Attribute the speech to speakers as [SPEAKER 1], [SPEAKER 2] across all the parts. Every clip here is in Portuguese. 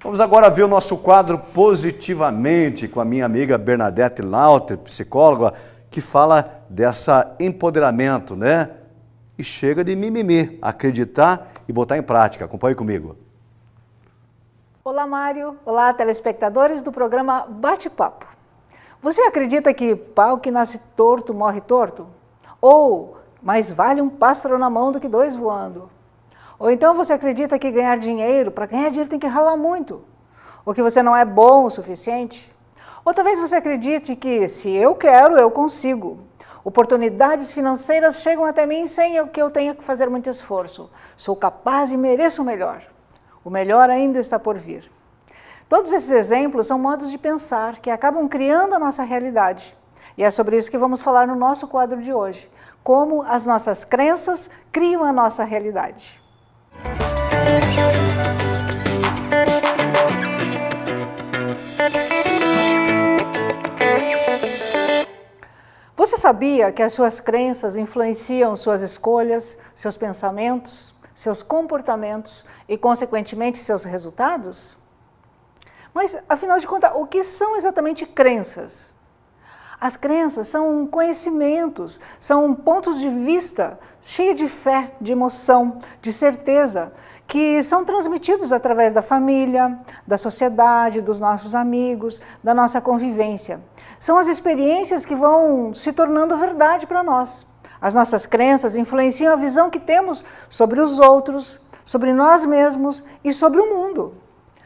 [SPEAKER 1] Vamos agora ver o nosso quadro Positivamente com a minha amiga Bernadette Lauter, psicóloga, que fala dessa empoderamento, né? E chega de mimimi, acreditar e botar em prática. Acompanhe comigo.
[SPEAKER 2] Olá, Mário. Olá, telespectadores do programa Bate-Papo. Você acredita que pau que nasce torto morre torto? Ou mais vale um pássaro na mão do que dois voando? Ou então você acredita que ganhar dinheiro, para ganhar dinheiro tem que ralar muito? Ou que você não é bom o suficiente? Ou talvez você acredite que se eu quero, eu consigo. Oportunidades financeiras chegam até mim sem que eu tenha que fazer muito esforço. Sou capaz e mereço o melhor. O melhor ainda está por vir. Todos esses exemplos são modos de pensar que acabam criando a nossa realidade. E é sobre isso que vamos falar no nosso quadro de hoje. Como as nossas crenças criam a nossa realidade. Você sabia que as suas crenças influenciam suas escolhas, seus pensamentos, seus comportamentos e, consequentemente, seus resultados? Mas, afinal de contas, o que são exatamente crenças? As crenças são conhecimentos, são pontos de vista cheios de fé, de emoção, de certeza, que são transmitidos através da família, da sociedade, dos nossos amigos, da nossa convivência. São as experiências que vão se tornando verdade para nós. As nossas crenças influenciam a visão que temos sobre os outros, sobre nós mesmos e sobre o mundo.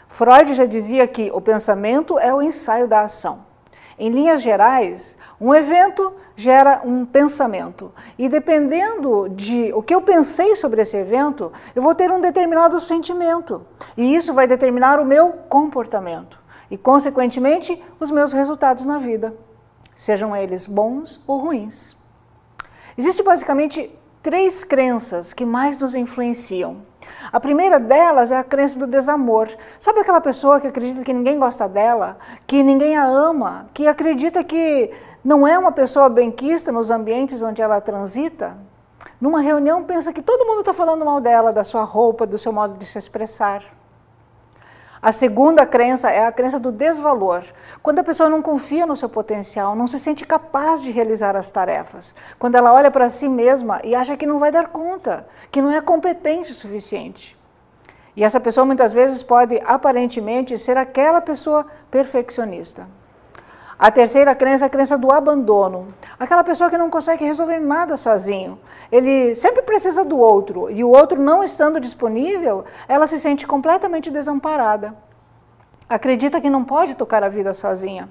[SPEAKER 2] Freud já dizia que o pensamento é o ensaio da ação. Em linhas gerais, um evento gera um pensamento. E dependendo de o que eu pensei sobre esse evento, eu vou ter um determinado sentimento. E isso vai determinar o meu comportamento. E, consequentemente, os meus resultados na vida. Sejam eles bons ou ruins. Existem basicamente 3 crenças que mais nos influenciam. A primeira delas é a crença do desamor. Sabe aquela pessoa que acredita que ninguém gosta dela, que ninguém a ama, que acredita que não é uma pessoa benquista nos ambientes onde ela transita? Numa reunião pensa que todo mundo está falando mal dela, da sua roupa, do seu modo de se expressar. A segunda crença é a crença do desvalor. Quando a pessoa não confia no seu potencial, não se sente capaz de realizar as tarefas. Quando ela olha para si mesma e acha que não vai dar conta, que não é competente o suficiente. E essa pessoa muitas vezes pode aparentemente ser aquela pessoa perfeccionista. A terceira crença é a crença do abandono. Aquela pessoa que não consegue resolver nada sozinho. Ele sempre precisa do outro, e o outro não estando disponível, ela se sente completamente desamparada. Acredita que não pode tocar a vida sozinha.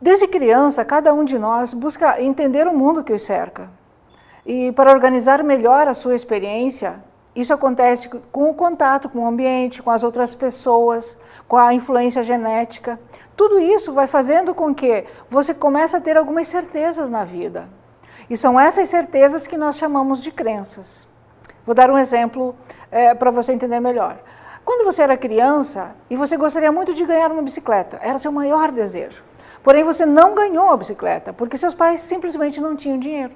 [SPEAKER 2] Desde criança, cada um de nós busca entender o mundo que o cerca. E para organizar melhor a sua experiência, isso acontece com o contato com o ambiente, com as outras pessoas, com a influência genética. Tudo isso vai fazendo com que você comece a ter algumas certezas na vida. E são essas certezas que nós chamamos de crenças. Vou dar um exemplo para você entender melhor. Quando você era criança e você gostaria muito de ganhar uma bicicleta, era seu maior desejo. Porém, você não ganhou a bicicleta, porque seus pais simplesmente não tinham dinheiro.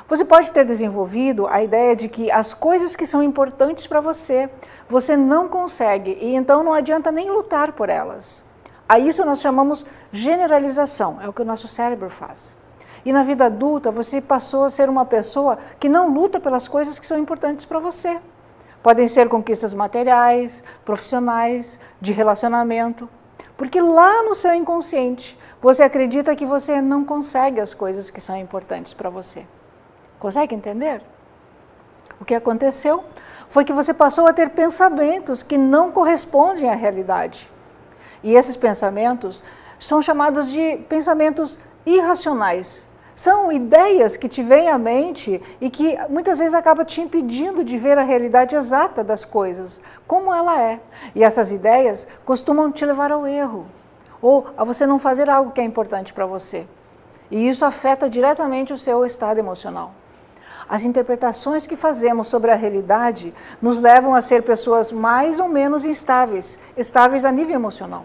[SPEAKER 2] Você pode ter desenvolvido a ideia de que as coisas que são importantes para você, você não consegue e então não adianta nem lutar por elas. A isso nós chamamos generalização, é o que o nosso cérebro faz. E na vida adulta você passou a ser uma pessoa que não luta pelas coisas que são importantes para você. Podem ser conquistas materiais, profissionais, de relacionamento. Porque lá no seu inconsciente você acredita que você não consegue as coisas que são importantes para você. Consegue entender? O que aconteceu foi que você passou a ter pensamentos que não correspondem à realidade. E esses pensamentos são chamados de pensamentos irracionais. São ideias que te vêm à mente e que muitas vezes acabam te impedindo de ver a realidade exata das coisas, como ela é. E essas ideias costumam te levar ao erro, ou a você não fazer algo que é importante para você. E isso afeta diretamente o seu estado emocional. As interpretações que fazemos sobre a realidade nos levam a ser pessoas mais ou menos instáveis, estáveis a nível emocional.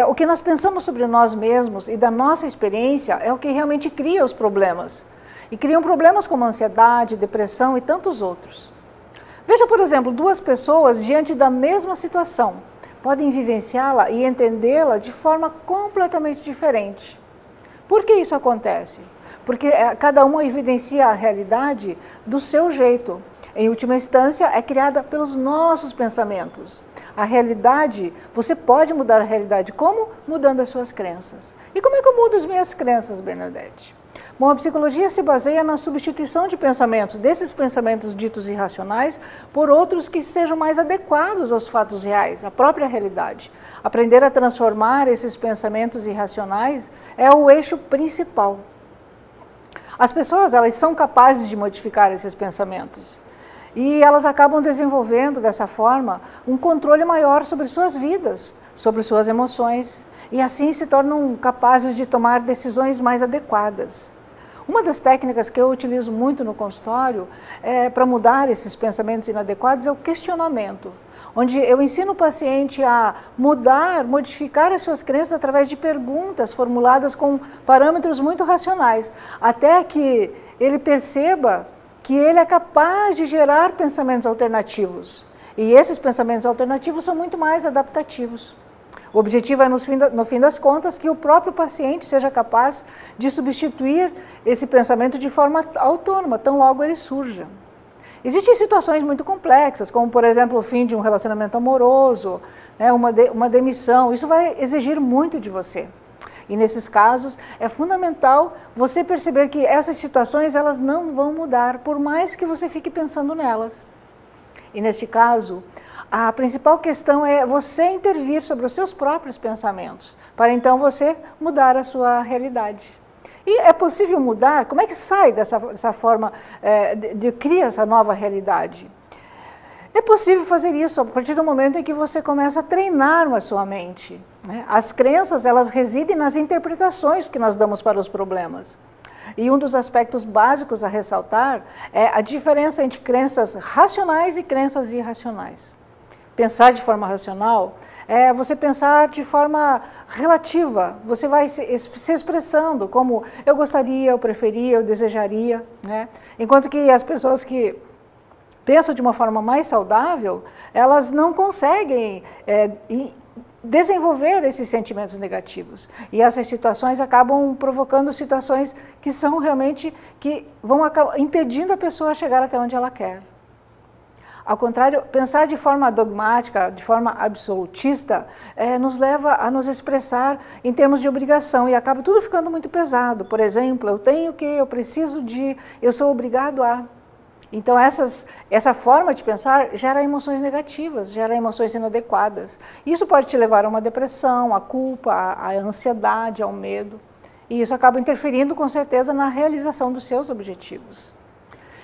[SPEAKER 2] O que nós pensamos sobre nós mesmos e da nossa experiência é o que realmente cria os problemas. E criam problemas como ansiedade, depressão e tantos outros. Veja, por exemplo, duas pessoas diante da mesma situação podem vivenciá-la e entendê-la de forma completamente diferente. Por que isso acontece? Porque cada uma evidencia a realidade do seu jeito. Em última instância, é criada pelos nossos pensamentos. A realidade, você pode mudar a realidade. Como? Mudando as suas crenças. E como é que eu mudo as minhas crenças, Bernadette? Bom, a psicologia se baseia na substituição de pensamentos, desses pensamentos ditos irracionais, por outros que sejam mais adequados aos fatos reais, à própria realidade. Aprender a transformar esses pensamentos irracionais é o eixo principal. As pessoas, elas são capazes de modificar esses pensamentos. E elas acabam desenvolvendo, dessa forma, um controle maior sobre suas vidas, sobre suas emoções, e assim se tornam capazes de tomar decisões mais adequadas. Uma das técnicas que eu utilizo muito no consultório para mudar esses pensamentos inadequados é o questionamento, onde eu ensino o paciente a modificar as suas crenças através de perguntas formuladas com parâmetros muito racionais, até que ele perceba que ele é capaz de gerar pensamentos alternativos. E esses pensamentos alternativos são muito mais adaptativos. O objetivo é, no fim das contas, que o próprio paciente seja capaz de substituir esse pensamento de forma autônoma, tão logo ele surja. Existem situações muito complexas, como, por exemplo, o fim de um relacionamento amoroso, né, uma demissão. Isso vai exigir muito de você. E nesses casos, é fundamental você perceber que essas situações elas não vão mudar, por mais que você fique pensando nelas. E neste caso, a principal questão é você intervir sobre os seus próprios pensamentos, para então você mudar a sua realidade. E é possível mudar? Como é que sai dessa forma de criar essa nova realidade? É possível fazer isso a partir do momento em que você começa a treinar a sua mente, né? As crenças, elas residem nas interpretações que nós damos para os problemas. E um dos aspectos básicos a ressaltar é a diferença entre crenças racionais e crenças irracionais. Pensar de forma racional é você pensar de forma relativa, você vai se expressando como eu gostaria, eu preferia, eu desejaria, né? Enquanto que as pessoas que pensam de uma forma mais saudável, elas não conseguem desenvolver esses sentimentos negativos. E essas situações acabam provocando situações que são realmente, que vão impedindo a pessoa a chegar até onde ela quer. Ao contrário, pensar de forma dogmática, de forma absolutista, nos leva a nos expressar em termos de obrigação e acaba tudo ficando muito pesado. Por exemplo, eu tenho que, eu preciso de, eu sou obrigado a. Então essa forma de pensar gera emoções negativas, gera emoções inadequadas. Isso pode te levar a uma depressão, a culpa, a ansiedade, ao medo. E isso acaba interferindo com certeza na realização dos seus objetivos.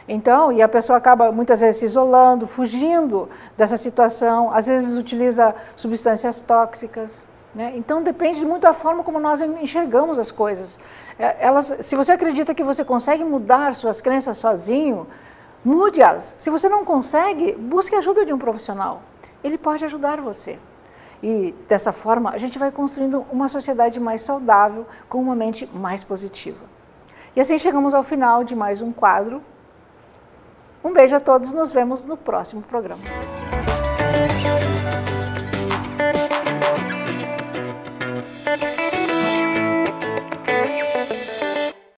[SPEAKER 2] Então, e a pessoa acaba muitas vezes se isolando, fugindo dessa situação, às vezes utiliza substâncias tóxicas, né? Então depende muito da forma como nós enxergamos as coisas. Se você acredita que você consegue mudar suas crenças sozinho, mude-as. Se você não consegue, busque a ajuda de um profissional. Ele pode ajudar você. E dessa forma, a gente vai construindo uma sociedade mais saudável, com uma mente mais positiva. E assim chegamos ao final de mais um quadro. Um beijo a todos, nos vemos no próximo programa.